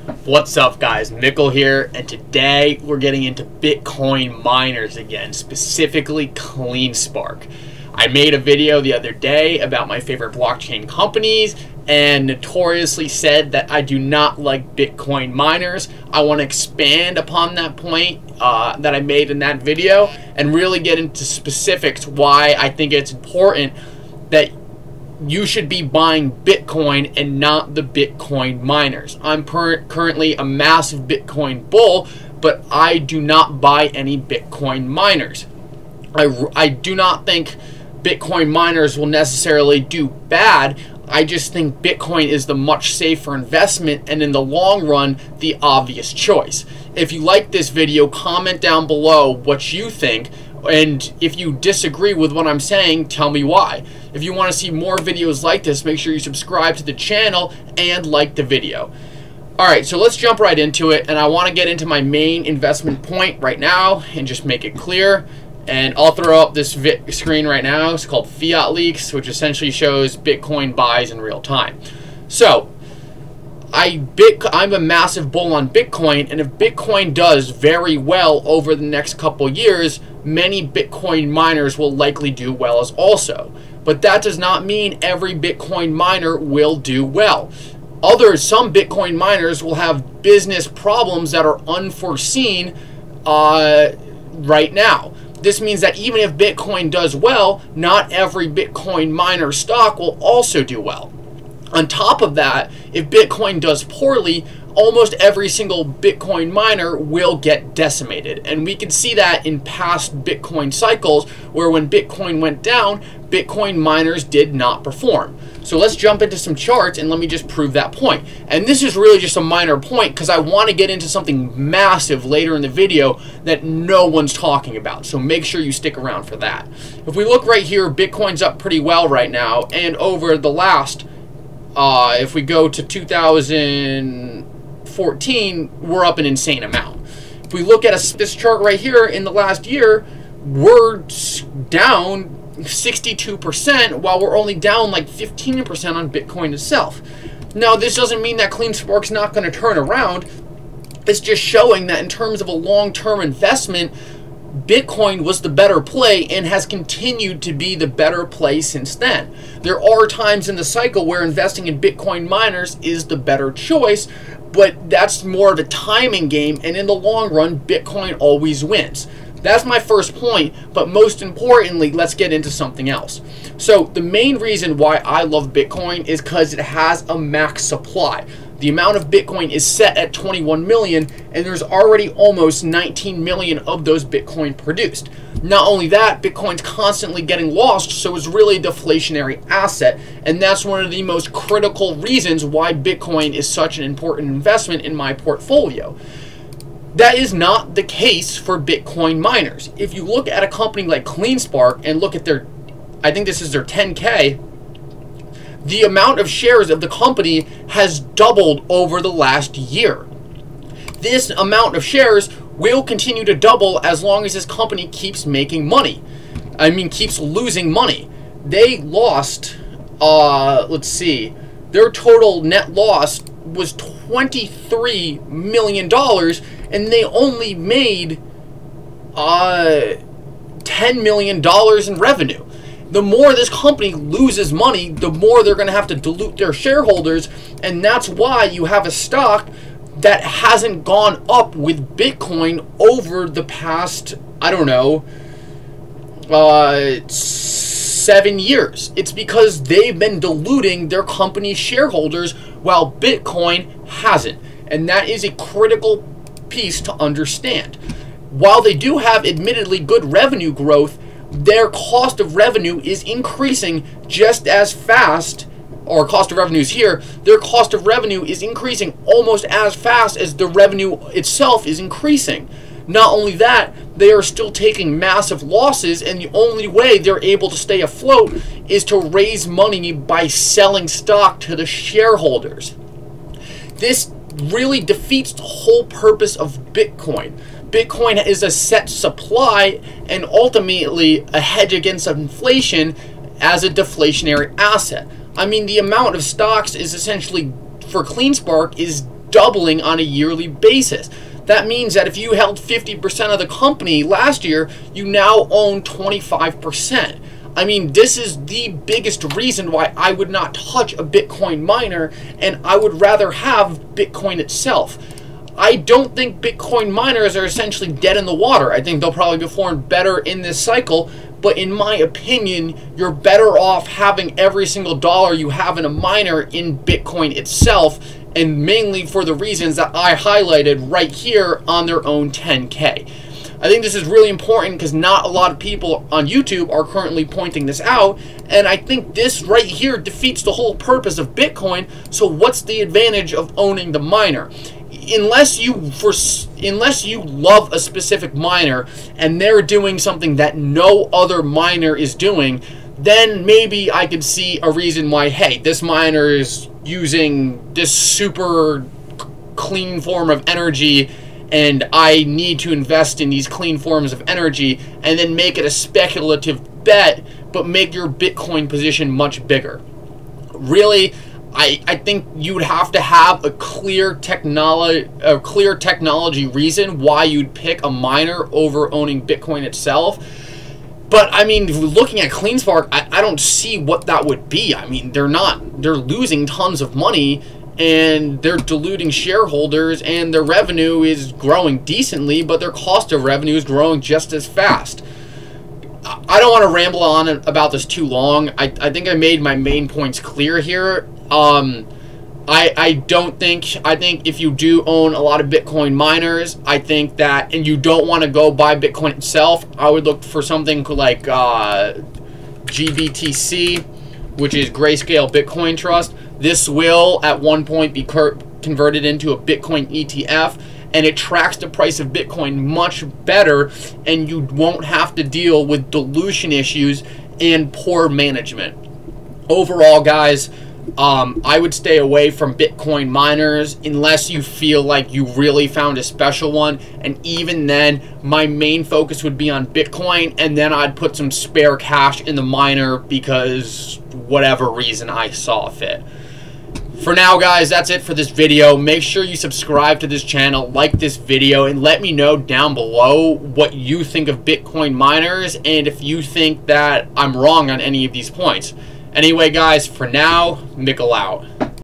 What's up, guys? Mikkel here, and today we're getting into Bitcoin miners again, specifically CleanSpark. I made a video the other day about my favorite blockchain companies and notoriously said that I do not like Bitcoin miners. I want to expand upon that point that I made in that video and really get into specifics why I think it's important that you should be buying Bitcoin and not the Bitcoin miners. I'm currently a massive Bitcoin bull, but I do not buy any Bitcoin miners. I do not think Bitcoin miners will necessarily do bad. I just think Bitcoin is the much safer investment and in the long run, the obvious choice. If you like this video, comment down below what you think. And if you disagree with what I'm saying, tell me why. If you want to see more videos like this, make sure you subscribe to the channel and like the video. Alright, so let's jump right into it. And I want to get into my main investment point right now and just make it clear. And I'll throw up this screen right now. It's called Fiat Leaks, which essentially shows Bitcoin buys in real time. So, I'm a massive bull on Bitcoin, and if Bitcoin does very well over the next couple years, many Bitcoin miners will likely do well as also. But that does not mean every Bitcoin miner will do well. Some Bitcoin miners will have business problems that are unforeseen right now. This means that even if Bitcoin does well, not every Bitcoin miner stock will also do well. On top of that, if Bitcoin does poorly, almost every single Bitcoin miner will get decimated. And we can see that in past Bitcoin cycles where when Bitcoin went down, Bitcoin miners did not perform. So let's jump into some charts and let me just prove that point. And this is really just a minor point because I want to get into something massive later in the video that no one's talking about. So make sure you stick around for that. If we look right here, Bitcoin's up pretty well right now. And over the last if we go to 2014, we're up an insane amount. If we look at this chart right here, in the last year, we're down 62%, while we're only down like 15% on Bitcoin itself. Now, this doesn't mean that CleanSpark's not going to turn around. It's just showing that in terms of a long-term investment, Bitcoin was the better play and has continued to be the better play since then. There are times in the cycle where investing in Bitcoin miners is the better choice, but that's more of a timing game, and in the long run, Bitcoin always wins. That's my first point, but most importantly, let's get into something else. So the main reason why I love Bitcoin is because it has a max supply. The amount of Bitcoin is set at 21 million, and there's already almost 19 million of those Bitcoin produced. Not only that, Bitcoin's constantly getting lost, so it's really a deflationary asset, and that's one of the most critical reasons why Bitcoin is such an important investment in my portfolio. That is not the case for Bitcoin miners. If you look at a company like CleanSpark and look at their, I think this is their 10K, the amount of shares of the company has doubled over the last year. This amount of shares will continue to double as long as this company keeps making money. I mean, keeps losing money. They lost, let's see, their total net loss was $23 million, and they only made $10 million in revenue. The more this company loses money, the more they're going to have to dilute their shareholders, and that's why you have a stock that hasn't gone up with Bitcoin over the past, I don't know, 7 years. It's because they've been diluting their company's shareholders while Bitcoin hasn't, and that is a critical piece to understand. While they do have admittedly good revenue growth, their cost of revenue is increasing just as fast, or cost of revenues here, their cost of revenue is increasing almost as fast as the revenue itself is increasing. Not only that, they are still taking massive losses, and the only way they're able to stay afloat is to raise money by selling stock to the shareholders. This really defeats the whole purpose of Bitcoin. Bitcoin is a set supply and ultimately a hedge against inflation as a deflationary asset. I mean, the amount of stocks is essentially, for CleanSpark, is doubling on a yearly basis. That means that if you held 50% of the company last year, you now own 25%. I mean, this is the biggest reason why I would not touch a Bitcoin miner, and I would rather have Bitcoin itself. I don't think Bitcoin miners are essentially dead in the water. I think they'll probably perform better in this cycle, but in my opinion, you're better off having every single dollar you have in a miner in Bitcoin itself, and mainly for the reasons that I highlighted right here on their own 10K. I think this is really important because not a lot of people on YouTube are currently pointing this out, and I think this right here defeats the whole purpose of Bitcoin. So what's the advantage of owning the miner? Unless you love a specific miner and they're doing something that no other miner is doing, then maybe I could see a reason why, hey, this miner is using this super clean form of energy and I need to invest in these clean forms of energy, and then make it a speculative bet, but make your Bitcoin position much bigger. Really, I think you would have to have a clear technology reason why you'd pick a miner over owning Bitcoin itself. But I mean, looking at CleanSpark, I don't see what that would be. I mean, they're losing tons of money, and they're diluting shareholders, and their revenue is growing decently, but their cost of revenue is growing just as fast. I don't want to ramble on about this too long. I think I made my main points clear here. I think if you do own a lot of Bitcoin miners, I think that, and you don't want to go buy Bitcoin itself, I would look for something like GBTC, which is Grayscale Bitcoin Trust. This will at one point be converted into a Bitcoin ETF, and it tracks the price of Bitcoin much better, and you won't have to deal with dilution issues and poor management. Overall, guys, I would stay away from Bitcoin miners unless you feel like you really found a special one, and even then, my main focus would be on Bitcoin, and then I'd put some spare cash in the miner because whatever reason I saw fit. For now, guys, that's it for this video. Make sure you subscribe to this channel, like this video, and let me know down below what you think of Bitcoin miners and if you think that I'm wrong on any of these points. Anyway, guys, for now, Mikkel out.